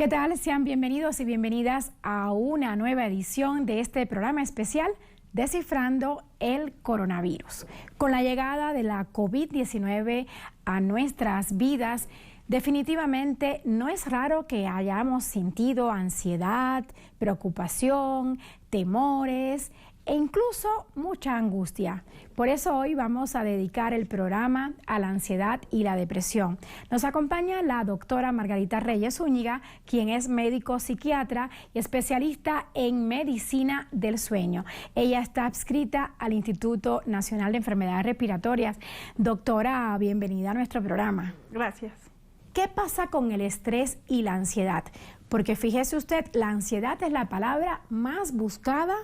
¿Qué tal? Sean bienvenidos y bienvenidas a una nueva edición de este programa especial Descifrando el Coronavirus. Con la llegada de la COVID-19 a nuestras vidas, definitivamente no es raro que hayamos sentido ansiedad, preocupación, temores e incluso mucha angustia. Por eso hoy vamos a dedicar el programa a la ansiedad y la depresión. Nos acompaña la doctora Margarita Reyes Zúñiga, quien es médico psiquiatra y especialista en medicina del sueño. Ella está adscrita al Instituto Nacional de Enfermedades Respiratorias. Doctora, bienvenida a nuestro programa. Gracias. ¿Qué pasa con el estrés y la ansiedad? Porque fíjese usted, la ansiedad es la palabra más buscada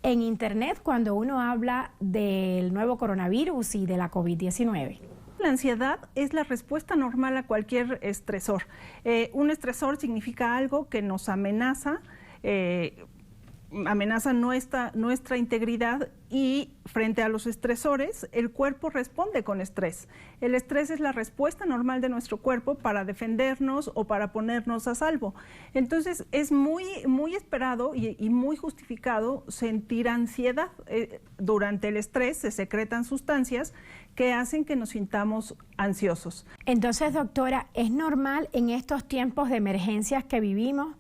en Internet cuando uno habla del nuevo coronavirus y de la COVID-19. La ansiedad es la respuesta normal a cualquier estresor. Un estresor significa algo que nos amenaza, amenaza nuestra integridad, y frente a los estresores el cuerpo responde con estrés. El estrés es la respuesta normal de nuestro cuerpo para defendernos o para ponernos a salvo. Entonces es muy esperado y muy justificado sentir ansiedad. Durante el estrés se secretan sustancias que hacen que nos sintamos ansiosos. Entonces, doctora, ¿es normal en estos tiempos de emergencias que vivimos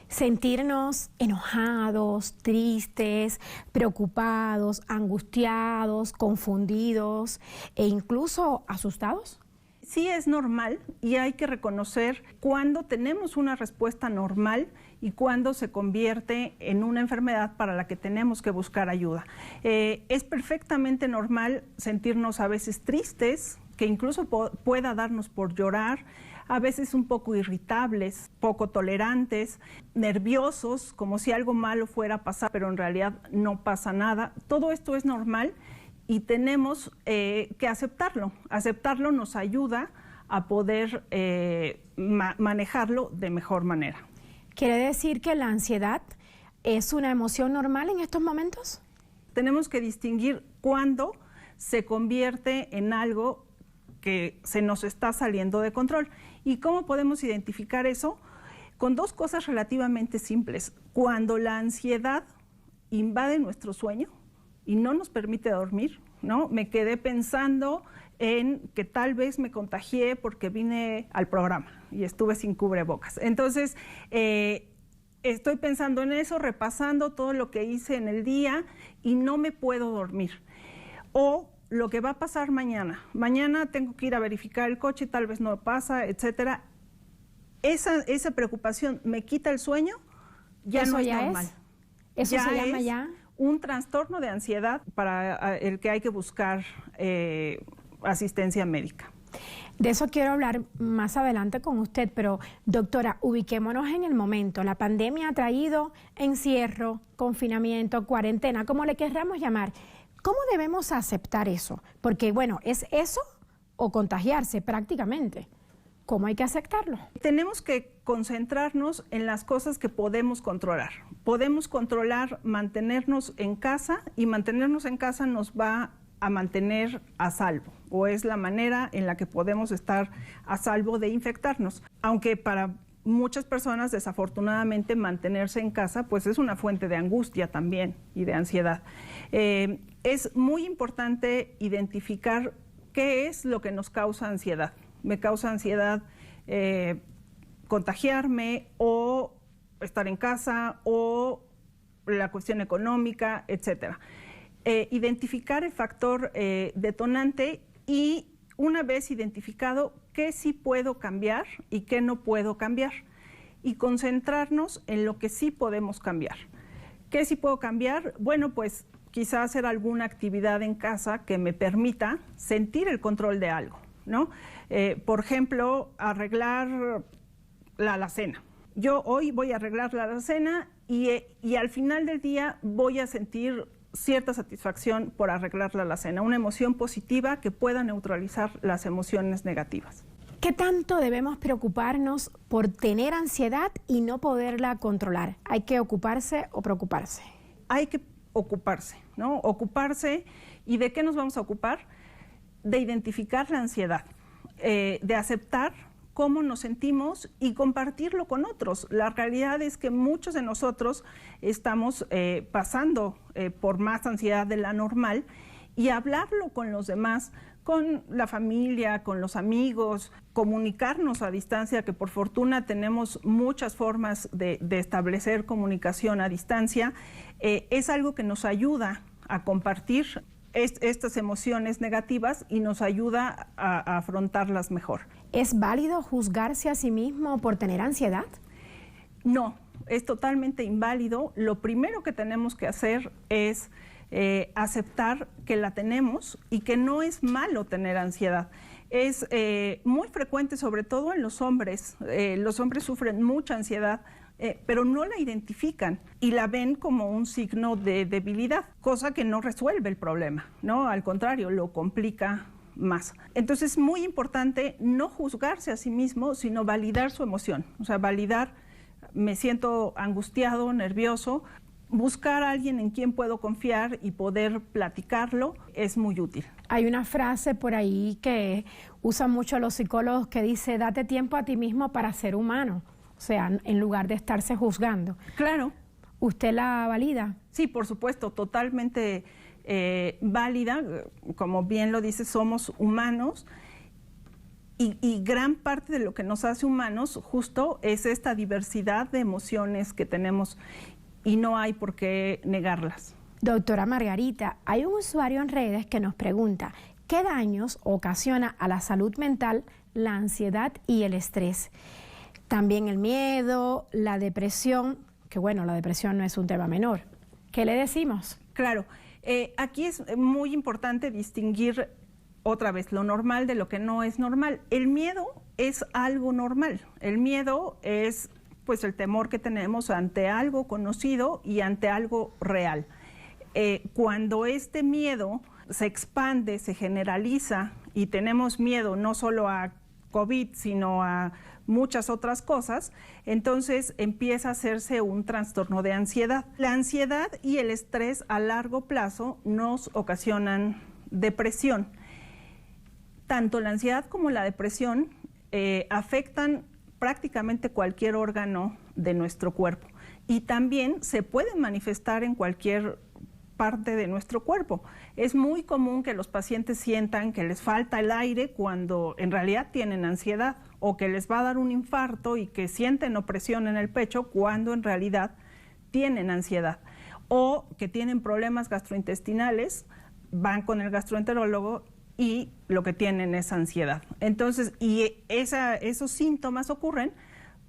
sentirnos enojados, tristes, preocupados, angustiados, confundidos e incluso asustados? Sí, es normal, y hay que reconocer cuándo tenemos una respuesta normal y cuándo se convierte en una enfermedad para la que tenemos que buscar ayuda. Es perfectamente normal sentirnos a veces tristes, que incluso pueda darnos por llorar, a veces un poco irritables, poco tolerantes, nerviosos, como si algo malo fuera a pasar, pero en realidad no pasa nada. Todo esto es normal y tenemos que aceptarlo. Aceptarlo nos ayuda a poder manejarlo de mejor manera. ¿Quiere decir que la ansiedad es una emoción normal en estos momentos? Tenemos que distinguir cuándo se convierte en algo que se nos está saliendo de control. ¿Y cómo podemos identificar eso? Con dos cosas relativamente simples. Cuando la ansiedad invade nuestro sueño y no nos permite dormir, ¿no? Me quedé pensando en que tal vez me contagié porque vine al programa y estuve sin cubrebocas. Entonces, estoy pensando en eso, repasando todo lo que hice en el día y no me puedo dormir. O lo que va a pasar mañana. Mañana tengo que ir a verificar el coche, tal vez no pasa, etcétera. Esa preocupación me quita el sueño, ya no es normal. Eso se llama ya un trastorno de ansiedad para el que hay que buscar asistencia médica. De eso quiero hablar más adelante con usted, pero doctora, ubiquémonos en el momento. La pandemia ha traído encierro, confinamiento, cuarentena, como le querramos llamar. ¿Cómo debemos aceptar eso? Porque, bueno, es eso o contagiarse prácticamente. ¿Cómo hay que aceptarlo? Tenemos que concentrarnos en las cosas que podemos controlar. Podemos controlar mantenernos en casa, y mantenernos en casa nos va a mantener a salvo, o es la manera en la que podemos estar a salvo de infectarnos. Aunque para muchas personas, desafortunadamente, mantenerse en casa pues es una fuente de angustia también y de ansiedad. Es muy importante identificar qué es lo que nos causa ansiedad. Me causa ansiedad contagiarme, o estar en casa, o la cuestión económica, etcétera. Identificar el factor detonante, y una vez identificado qué sí puedo cambiar y qué no puedo cambiar, y concentrarnos en lo que sí podemos cambiar. ¿Qué sí puedo cambiar? Bueno, pues quizá hacer alguna actividad en casa que me permita sentir el control de algo, ¿no? Por ejemplo, arreglar la alacena. Yo hoy voy a arreglar la alacena y al final del día voy a sentir cierta satisfacción por arreglar la alacena, una emoción positiva que pueda neutralizar las emociones negativas. ¿Qué tanto debemos preocuparnos por tener ansiedad y no poderla controlar? ¿Hay que ocuparse o preocuparse? Hay que ocuparse, ¿no? Ocuparse. ¿Y de qué nos vamos a ocupar? De identificar la ansiedad, de aceptar cómo nos sentimos y compartirlo con otros. La realidad es que muchos de nosotros estamos pasando por más ansiedad de la normal, y hablarlo con los demás, con la familia, con los amigos, comunicarnos a distancia, que por fortuna tenemos muchas formas de establecer comunicación a distancia, es algo que nos ayuda a compartir estas emociones negativas y nos ayuda a afrontarlas mejor. ¿Es válido juzgarse a sí mismo por tener ansiedad? No, es totalmente inválido. Lo primero que tenemos que hacer es aceptar que la tenemos y que no es malo tener ansiedad. Es muy frecuente, sobre todo en los hombres. Los hombres sufren mucha ansiedad, pero no la identifican y la ven como un signo de debilidad, cosa que no resuelve el problema, ¿no? Al contrario, lo complica más. Entonces es muy importante no juzgarse a sí mismo, sino validar su emoción. O sea, validar, me siento angustiado, nervioso. Buscar a alguien en quien puedo confiar y poder platicarlo es muy útil. Hay una frase por ahí que usan mucho los psicólogos que dice: date tiempo a ti mismo para ser humano. O sea, en lugar de estarse juzgando. Claro. ¿Usted la valida? Sí, por supuesto, totalmente válida. Como bien lo dice, somos humanos y gran parte de lo que nos hace humanos justo es esta diversidad de emociones que tenemos y no hay por qué negarlas. Doctora Margarita, hay un usuario en redes que nos pregunta: ¿qué daños ocasiona a la salud mental la ansiedad y el estrés? También el miedo, la depresión, que bueno, la depresión no es un tema menor. ¿Qué le decimos? Claro, aquí es muy importante distinguir otra vez lo normal de lo que no es normal. El miedo es algo normal. El miedo es pues el temor que tenemos ante algo conocido y ante algo real. Cuando este miedo se expande, se generaliza y tenemos miedo no solo a COVID, sino a muchas otras cosas, entonces empieza a hacerse un trastorno de ansiedad. La ansiedad y el estrés a largo plazo nos ocasionan depresión. Tanto la ansiedad como la depresión afectan prácticamente cualquier órgano de nuestro cuerpo y también se pueden manifestar en cualquier parte de nuestro cuerpo. Es muy común que los pacientes sientan que les falta el aire cuando en realidad tienen ansiedad, o que les va a dar un infarto y que sienten opresión en el pecho cuando en realidad tienen ansiedad, o que tienen problemas gastrointestinales, van con el gastroenterólogo y lo que tienen es ansiedad. Entonces, esos síntomas ocurren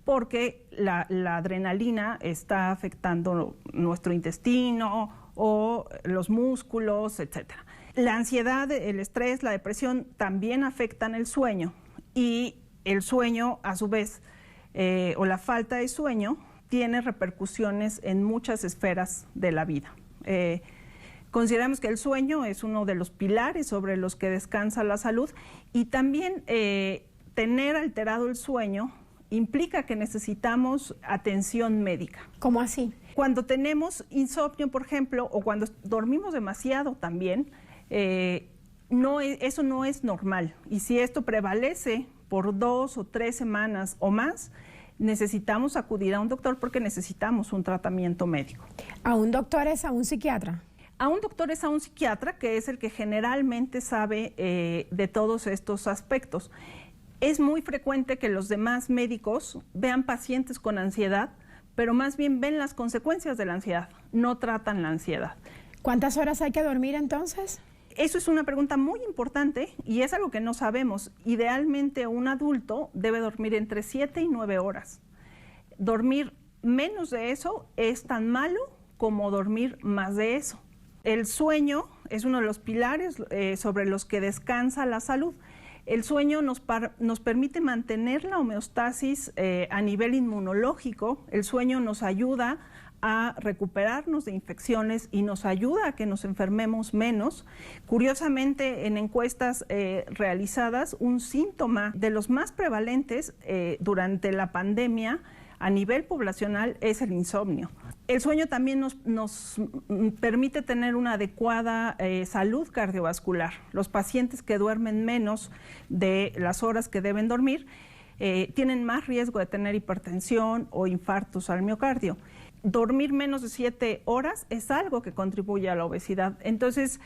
porque la adrenalina está afectando nuestro intestino o los músculos, etcétera. La ansiedad, el estrés, la depresión también afectan el sueño, y el sueño, a su vez, o la falta de sueño, tiene repercusiones en muchas esferas de la vida. Consideramos que el sueño es uno de los pilares sobre los que descansa la salud, y también tener alterado el sueño implica que necesitamos atención médica. ¿Cómo así? Cuando tenemos insomnio, por ejemplo, o cuando dormimos demasiado también, eso no es normal. Y si esto prevalece por 2 o 3 semanas o más, necesitamos acudir a un doctor porque necesitamos un tratamiento médico. ¿A un doctor es a un psiquiatra? A un doctor es a un psiquiatra, que es el que generalmente sabe de todos estos aspectos. Es muy frecuente que los demás médicos vean pacientes con ansiedad, pero más bien ven las consecuencias de la ansiedad, no tratan la ansiedad. ¿Cuántas horas hay que dormir entonces? Eso es una pregunta muy importante y es algo que no sabemos. Idealmente un adulto debe dormir entre 7 y 9 horas. Dormir menos de eso es tan malo como dormir más de eso. El sueño es uno de los pilares sobre los que descansa la salud. El sueño nos permite mantener la homeostasis a nivel inmunológico. El sueño nos ayuda a recuperarnos de infecciones y nos ayuda a que nos enfermemos menos. Curiosamente, en encuestas realizadas, un síntoma de los más prevalentes durante la pandemia a nivel poblacional es el insomnio. El sueño también nos permite tener una adecuada salud cardiovascular. Los pacientes que duermen menos de las horas que deben dormir tienen más riesgo de tener hipertensión o infartos al miocardio. Dormir menos de 7 horas es algo que contribuye a la obesidad. Entonces,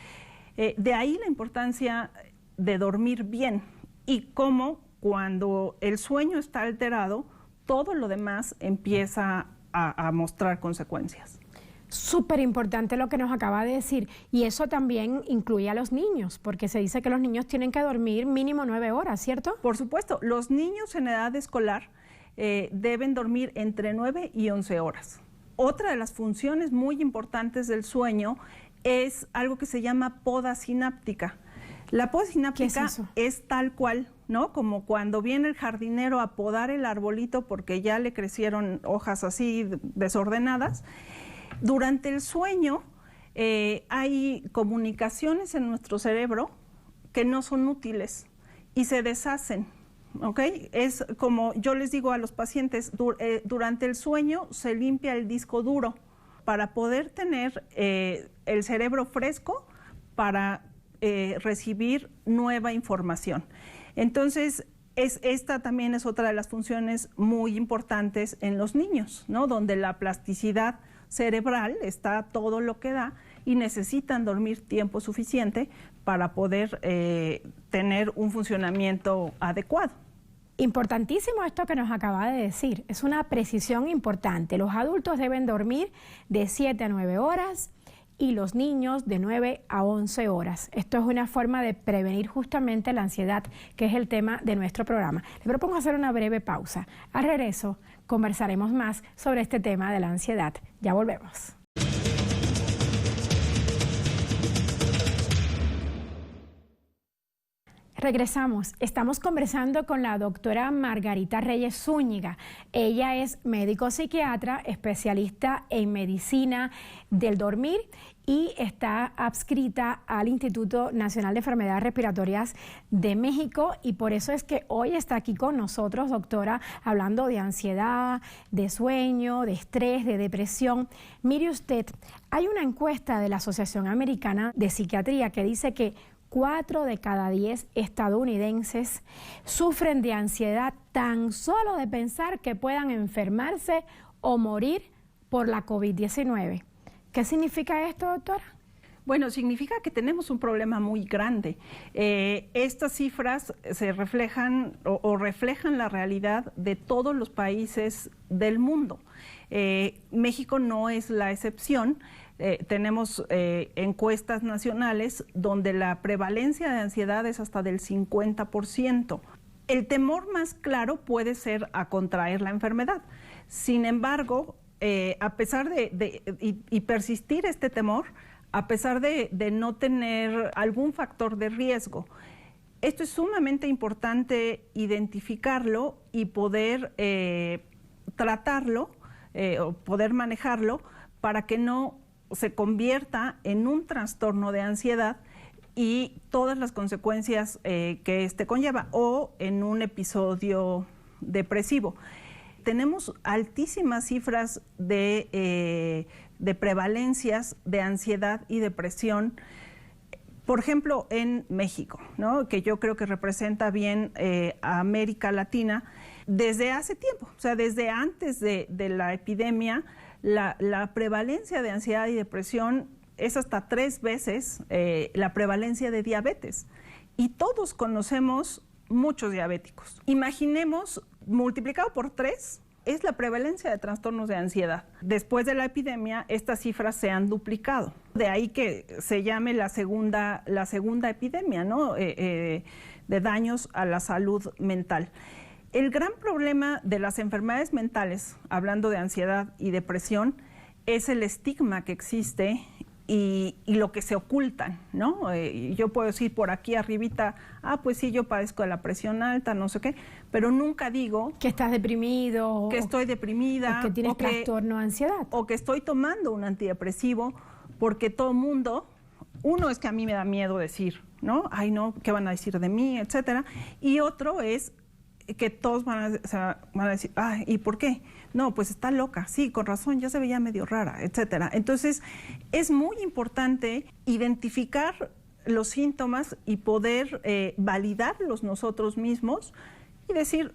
de ahí la importancia de dormir bien y cómo cuando el sueño está alterado, todo lo demás empieza a mostrar consecuencias. Súper importante lo que nos acaba de decir, y eso también incluye a los niños, porque se dice que los niños tienen que dormir mínimo 9 horas, ¿cierto? Por supuesto, los niños en edad escolar deben dormir entre 9 y 11 horas. Otra de las funciones muy importantes del sueño es algo que se llama poda sináptica. La poda sináptica es tal cual, ¿no? Como cuando viene el jardinero a podar el arbolito porque ya le crecieron hojas así desordenadas. Durante el sueño hay comunicaciones en nuestro cerebro que no son útiles y se deshacen, ¿ok? Es como yo les digo a los pacientes, durante el sueño se limpia el disco duro para poder tener el cerebro fresco para recibir nueva información. Entonces, esta también es otra de las funciones muy importantes en los niños, ¿no? Donde la plasticidad cerebral está todo lo que da y necesitan dormir tiempo suficiente para poder tener un funcionamiento adecuado. Importantísimo esto que nos acaba de decir, es una precisión importante. Los adultos deben dormir de 7 a 9 horas y los niños de 9 a 11 horas. Esto es una forma de prevenir justamente la ansiedad, que es el tema de nuestro programa. Le propongo hacer una breve pausa. Al regreso, conversaremos más sobre este tema de la ansiedad. Ya volvemos. Regresamos. Estamos conversando con la doctora Margarita Reyes Zúñiga. Ella es médico psiquiatra, especialista en medicina del dormir y está adscrita al Instituto Nacional de Enfermedades Respiratorias de México, y por eso es que hoy está aquí con nosotros, doctora, hablando de ansiedad, de sueño, de estrés, de depresión. Mire usted, hay una encuesta de la Asociación Americana de Psiquiatría que dice que 4 de cada 10 estadounidenses sufren de ansiedad tan solo de pensar que puedan enfermarse o morir por la COVID-19. ¿Qué significa esto, doctora? Bueno, significa que tenemos un problema muy grande. Estas cifras se reflejan o reflejan la realidad de todos los países del mundo. México no es la excepción. Tenemos encuestas nacionales donde la prevalencia de ansiedad es hasta del 50%. El temor más claro puede ser a contraer la enfermedad. Sin embargo, a pesar de persistir este temor, a pesar de no tener algún factor de riesgo, esto es sumamente importante identificarlo y poder tratarlo o poder manejarlo para que no se convierta en un trastorno de ansiedad y todas las consecuencias que este conlleva, o en un episodio depresivo. Tenemos altísimas cifras de prevalencias de ansiedad y depresión, por ejemplo, en México, ¿no? Que yo creo que representa bien a América Latina desde hace tiempo, o sea, desde antes de la epidemia. La prevalencia de ansiedad y depresión es hasta 3 veces la prevalencia de diabetes. Y todos conocemos muchos diabéticos. Imaginemos, multiplicado por 3, es la prevalencia de trastornos de ansiedad. Después de la epidemia, estas cifras se han duplicado. De ahí que se llame la segunda epidemia, ¿no? De daños a la salud mental. El gran problema de las enfermedades mentales, hablando de ansiedad y depresión, es el estigma que existe y lo que se ocultan, ¿no? Yo puedo decir por aquí arribita, pues sí, yo padezco de la presión alta, no sé qué, pero nunca digo que estás deprimido, que estoy deprimida, o que tienes trastorno de ansiedad, o que estoy tomando un antidepresivo, porque todo mundo, uno es que a mí me da miedo decir, ¿no? Ay, no, ¿qué van a decir de mí?, etcétera, y otro es que todos van a decir, ¿y por qué? No, pues está loca, sí, con razón, ya se veía medio rara, etcétera. Entonces, es muy importante identificar los síntomas y poder validarlos nosotros mismos y decir,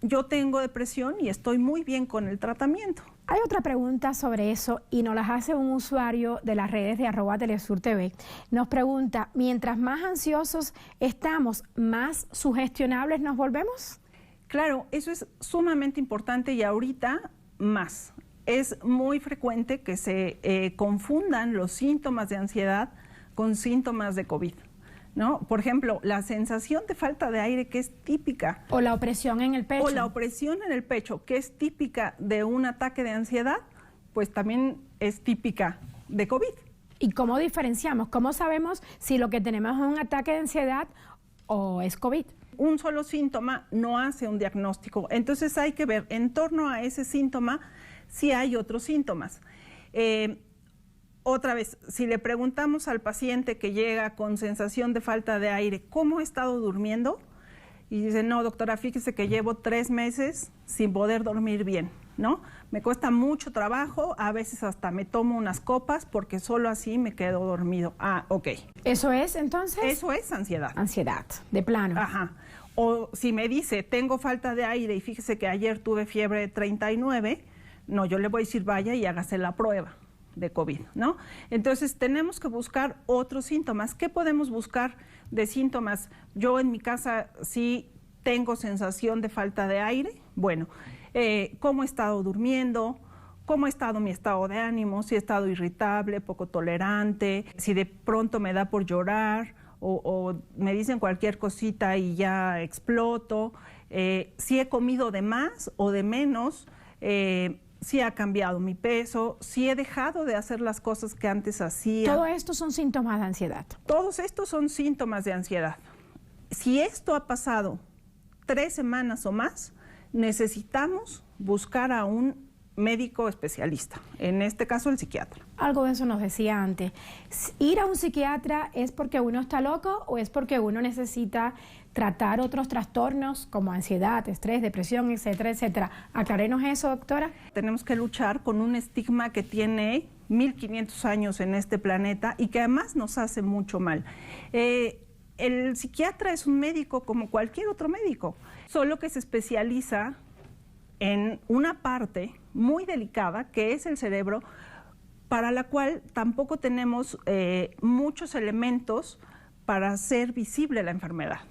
yo tengo depresión y estoy muy bien con el tratamiento. Hay otra pregunta sobre eso y nos las hace un usuario de las redes de @TelesurTV. Nos pregunta, mientras más ansiosos estamos, ¿más sugestionables nos volvemos? Claro, eso es sumamente importante y ahorita más. Es muy frecuente que se confundan los síntomas de ansiedad con síntomas de COVID, ¿no? Por ejemplo, la sensación de falta de aire, que es típica. O la opresión en el pecho. O la opresión en el pecho, que es típica de un ataque de ansiedad, pues también es típica de COVID. ¿Y cómo diferenciamos? ¿Cómo sabemos si lo que tenemos es un ataque de ansiedad o es COVID? Un solo síntoma no hace un diagnóstico. Entonces hay que ver en torno a ese síntoma si hay otros síntomas. Otra vez, si le preguntamos al paciente que llega con sensación de falta de aire, ¿cómo ha estado durmiendo? Y dice, no, doctora, fíjese que llevo 3 meses sin poder dormir bien, ¿no? Me cuesta mucho trabajo, a veces hasta me tomo unas copas porque solo así me quedo dormido. Ah, ok. ¿Eso es entonces? Eso es ansiedad. Ansiedad, de plano. Ajá. O si me dice, tengo falta de aire y fíjese que ayer tuve fiebre de 39, no, yo le voy a decir, vaya y hágase la prueba de COVID, ¿no? Entonces tenemos que buscar otros síntomas. ¿Qué podemos buscar de síntomas? Yo en mi casa sí tengo sensación de falta de aire. Bueno, ¿cómo he estado durmiendo? ¿Cómo ha estado mi estado de ánimo? Si he estado irritable, poco tolerante, si de pronto me da por llorar o me dicen cualquier cosita y ya exploto, si he comido de más o de menos, si ha cambiado mi peso, si he dejado de hacer las cosas que antes hacía. Todo esto son síntomas de ansiedad. Todos estos son síntomas de ansiedad. Si esto ha pasado 3 semanas o más, necesitamos buscar a un médico especialista, en este caso el psiquiatra. Algo de eso nos decía antes. ¿Ir a un psiquiatra es porque uno está loco o es porque uno necesita tratar otros trastornos como ansiedad, estrés, depresión, etcétera, etcétera? Aclarenos eso, doctora. Tenemos que luchar con un estigma que tiene 1500 años en este planeta y que además nos hace mucho mal. El psiquiatra es un médico como cualquier otro médico, solo que se especializa en una parte muy delicada que es el cerebro, para la cual tampoco tenemos muchos elementos para hacer visible la enfermedad.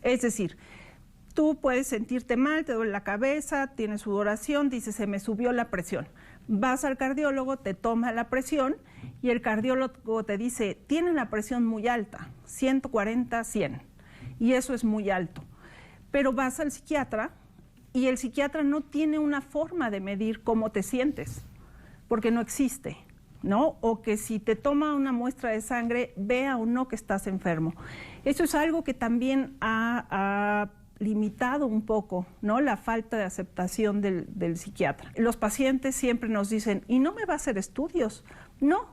Es decir, tú puedes sentirte mal, te duele la cabeza, tienes sudoración, dices, se me subió la presión. Vas al cardiólogo, te toma la presión y el cardiólogo te dice, tiene la presión muy alta, 140, 100, y eso es muy alto. Pero vas al psiquiatra y el psiquiatra no tiene una forma de medir cómo te sientes, porque no existe, ¿no? O que si te toma una muestra de sangre, vea o no que estás enfermo. Eso es algo que también ha limitado un poco, ¿no?, la falta de aceptación del psiquiatra. Los pacientes siempre nos dicen, ¿y no me va a hacer estudios? No,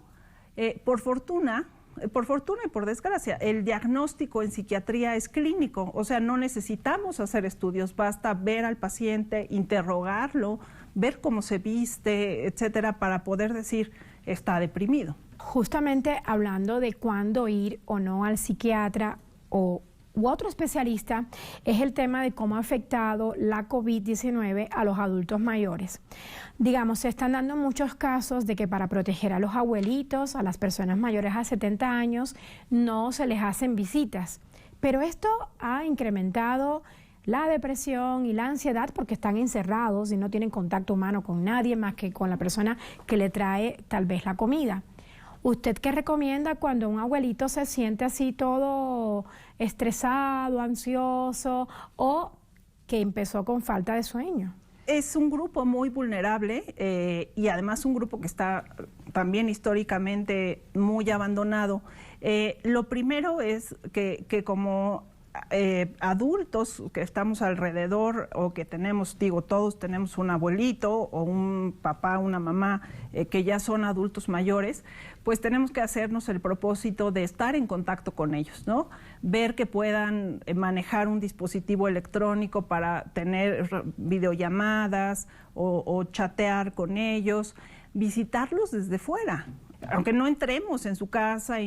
por fortuna y por desgracia, el diagnóstico en psiquiatría es clínico, o sea, no necesitamos hacer estudios, basta ver al paciente, interrogarlo, ver cómo se viste, etcétera, para poder decir, está deprimido. Justamente hablando de cuándo ir o no al psiquiatra u otro especialista, es el tema de cómo ha afectado la COVID-19 a los adultos mayores. Digamos, se están dando muchos casos de que para proteger a los abuelitos, a las personas mayores a 70 años, no se les hacen visitas. Pero esto ha incrementado la depresión y la ansiedad porque están encerrados y no tienen contacto humano con nadie más que con la persona que le trae tal vez la comida. ¿Usted qué recomienda cuando un abuelito se siente así todo estresado, ansioso o que empezó con falta de sueño? Es un grupo muy vulnerable y además un grupo que está también históricamente muy abandonado. Lo primero es que como adultos que estamos alrededor o que tenemos, digo, todos tenemos un abuelito o un papá, una mamá que ya son adultos mayores, pues tenemos que hacernos el propósito de estar en contacto con ellos, ¿no? Ver que puedan manejar un dispositivo electrónico para tener videollamadas o chatear con ellos, visitarlos desde fuera. Aunque no entremos en su casa,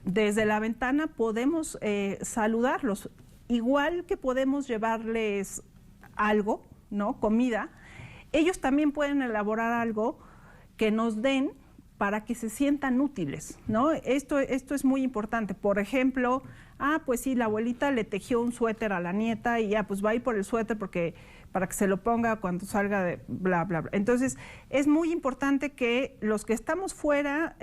desde la ventana podemos saludarlos. Igual que podemos llevarles algo ¿no? Comida, ellos también pueden elaborar algo que nos den para que se sientan útiles, ¿no? Esto es muy importante. Por ejemplo, pues sí, la abuelita le tejió un suéter a la nieta y ya, pues va a ir por el suéter para que se lo ponga cuando salga de bla, bla, bla. Entonces, es muy importante que los que estamos fuera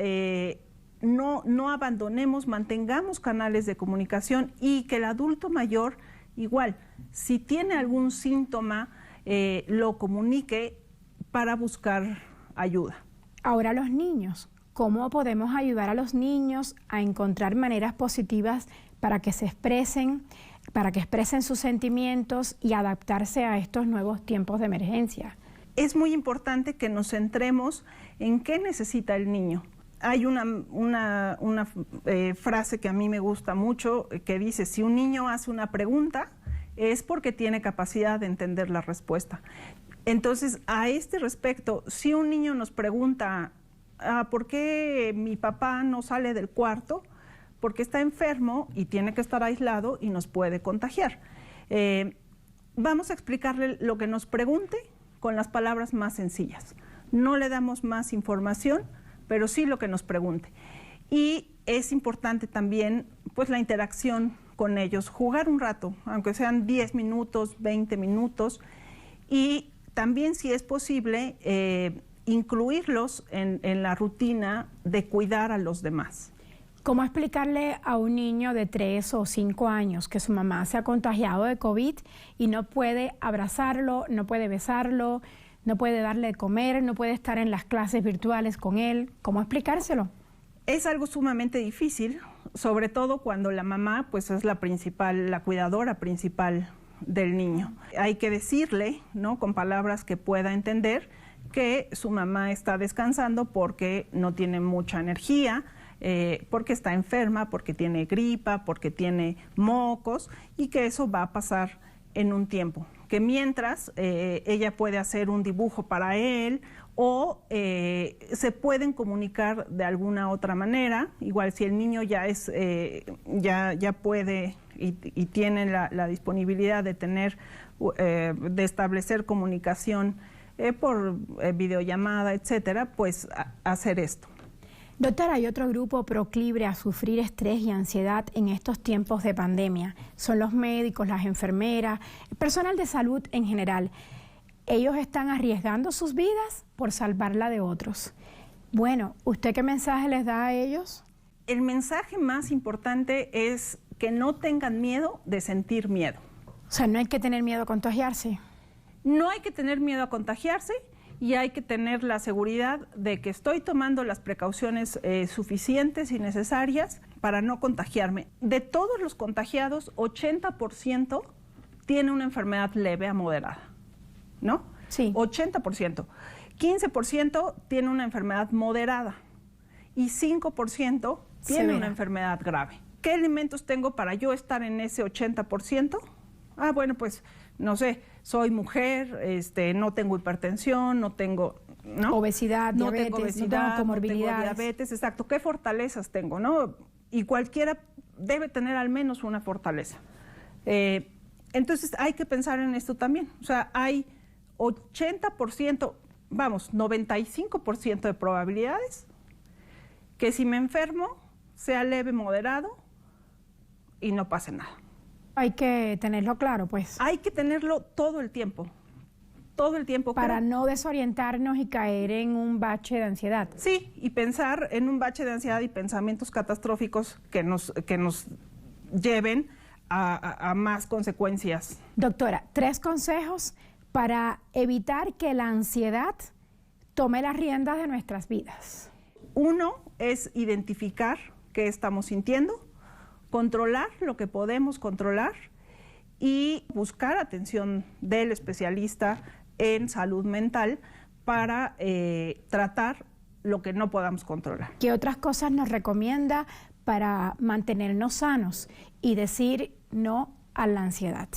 no abandonemos, mantengamos canales de comunicación y que el adulto mayor, igual, si tiene algún síntoma, lo comunique para buscar ayuda. Ahora los niños, ¿cómo podemos ayudar a los niños a encontrar maneras positivas para que se expresen, para que expresen sus sentimientos y adaptarse a estos nuevos tiempos de emergencia? Es muy importante que nos centremos en qué necesita el niño. Hay una frase que a mí me gusta mucho que dice, si un niño hace una pregunta es porque tiene capacidad de entender la respuesta. Entonces, a este respecto, si un niño nos pregunta, ¿por qué mi papá no sale del cuarto? Porque está enfermo y tiene que estar aislado y nos puede contagiar. Vamos a explicarle lo que nos pregunte con las palabras más sencillas. No le damos más información, pero sí lo que nos pregunte. Y es importante también, pues, la interacción con ellos, jugar un rato, aunque sean 10 minutos, 20 minutos, y también, si es posible, incluirlos en la rutina de cuidar a los demás. ¿Cómo explicarle a un niño de 3 o 5 años que su mamá se ha contagiado de COVID y no puede abrazarlo, no puede besarlo, no puede darle de comer, no puede estar en las clases virtuales con él? ¿Cómo explicárselo? Es algo sumamente difícil, sobre todo cuando la mamá, pues, es la cuidadora principal del niño. Hay que decirle, ¿no?, con palabras que pueda entender, que su mamá está descansando porque no tiene mucha energía, porque está enferma, porque tiene gripa, porque tiene mocos, y que eso va a pasar en un tiempo. Que mientras ella puede hacer un dibujo para él o se pueden comunicar de alguna otra manera. Igual si el niño ya puede y tiene la disponibilidad de de establecer comunicación por videollamada, etcétera, pues hacer esto. Doctora, hay otro grupo proclive a sufrir estrés y ansiedad en estos tiempos de pandemia. Son los médicos, las enfermeras, el personal de salud en general. Ellos están arriesgando sus vidas por salvar la de otros. Bueno, ¿usted qué mensaje les da a ellos? El mensaje más importante es que no tengan miedo de sentir miedo. O sea, no hay que tener miedo a contagiarse. No hay que tener miedo a contagiarse y hay que tener la seguridad de que estoy tomando las precauciones suficientes y necesarias para no contagiarme. De todos los contagiados, 80% tiene una enfermedad leve a moderada, ¿no? Sí. 80%. 15% tiene una enfermedad moderada y 5% tiene severa. una enfermedad grave. ¿Qué elementos tengo para yo estar en ese 80%? Bueno, pues, no sé, soy mujer, no tengo hipertensión, no tengo, ¿no? Obesidad, no diabetes, tengo obesidad, no tengo comorbilidades. No tengo diabetes, exacto. ¿Qué fortalezas tengo, no? Y cualquiera debe tener al menos una fortaleza. Entonces, hay que pensar en esto también. O sea, hay 80%, 95% de probabilidades que si me enfermo, sea leve, moderado y no pase nada. Hay que tenerlo claro, pues. Hay que tenerlo todo el tiempo. Todo el tiempo. Para no desorientarnos y caer en un bache de ansiedad. Sí, y pensar en un bache de ansiedad y pensamientos catastróficos que nos lleven a más consecuencias. Doctora, 3 consejos para evitar que la ansiedad tome las riendas de nuestras vidas. 1 es identificar qué estamos sintiendo, controlar lo que podemos controlar y buscar atención del especialista en salud mental para tratar lo que no podamos controlar. ¿Qué otras cosas nos recomienda para mantenernos sanos y decir no a la ansiedad?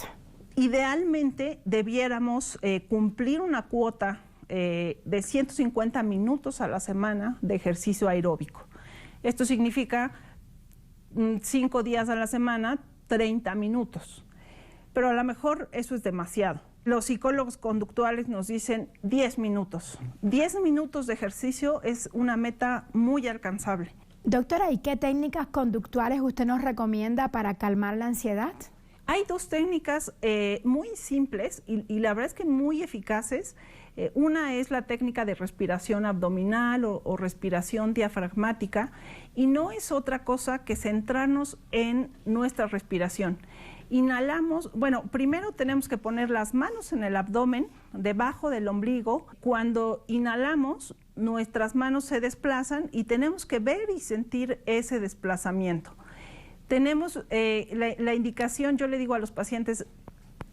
Idealmente debiéramos cumplir una cuota de 150 minutos a la semana de ejercicio aeróbico. Esto significa 5 días a la semana, 30 minutos. Pero a lo mejor eso es demasiado. Los psicólogos conductuales nos dicen 10 minutos. 10 minutos de ejercicio es una meta muy alcanzable. Doctora, ¿y qué técnicas conductuales usted nos recomienda para calmar la ansiedad? Hay dos técnicas muy simples y la verdad es que muy eficaces. Una es la técnica de respiración abdominal o respiración diafragmática, y no es otra cosa que centrarnos en nuestra respiración. Inhalamos, bueno, primero tenemos que poner las manos en el abdomen, debajo del ombligo. Cuando inhalamos, nuestras manos se desplazan y tenemos que ver y sentir ese desplazamiento. Tenemos la indicación, yo le digo a los pacientes,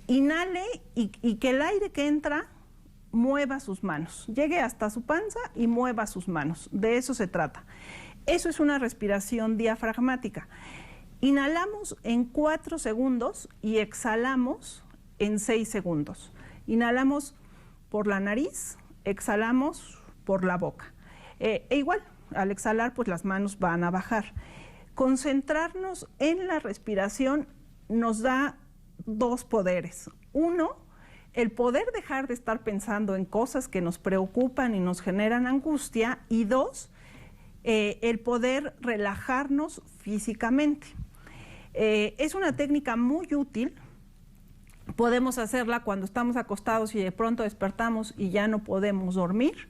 inhale y que el aire que entra mueva sus manos, llegue hasta su panza y mueva sus manos. De eso se trata. Eso es una respiración diafragmática. Inhalamos en 4 segundos y exhalamos en 6 segundos. Inhalamos por la nariz, exhalamos por la boca. Igual, al exhalar, pues las manos van a bajar. Concentrarnos en la respiración nos da 2 poderes. Uno, el poder dejar de estar pensando en cosas que nos preocupan y nos generan angustia. Y 2, el poder relajarnos físicamente. Es una técnica muy útil. Podemos hacerla cuando estamos acostados y de pronto despertamos y ya no podemos dormir,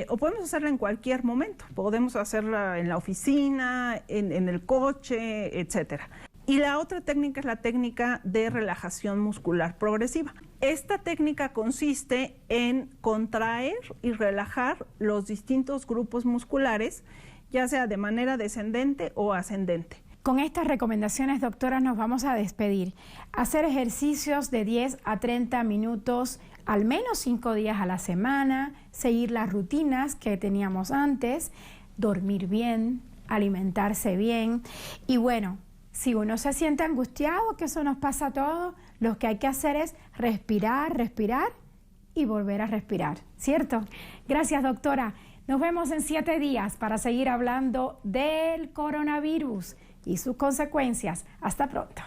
o podemos hacerla en cualquier momento. Podemos hacerla en la oficina, en el coche, etcétera. Y la otra técnica es la técnica de relajación muscular progresiva. Esta técnica consiste en contraer y relajar los distintos grupos musculares, ya sea de manera descendente o ascendente. Con estas recomendaciones, doctora, nos vamos a despedir. Hacer ejercicios de 10 a 30 minutos, al menos 5 días a la semana, seguir las rutinas que teníamos antes, dormir bien, alimentarse bien. Y bueno, si uno se siente angustiado, que eso nos pasa a todos, lo que hay que hacer es respirar, respirar y volver a respirar, ¿cierto? Gracias, doctora. Nos vemos en 7 días para seguir hablando del coronavirus y sus consecuencias. Hasta pronto.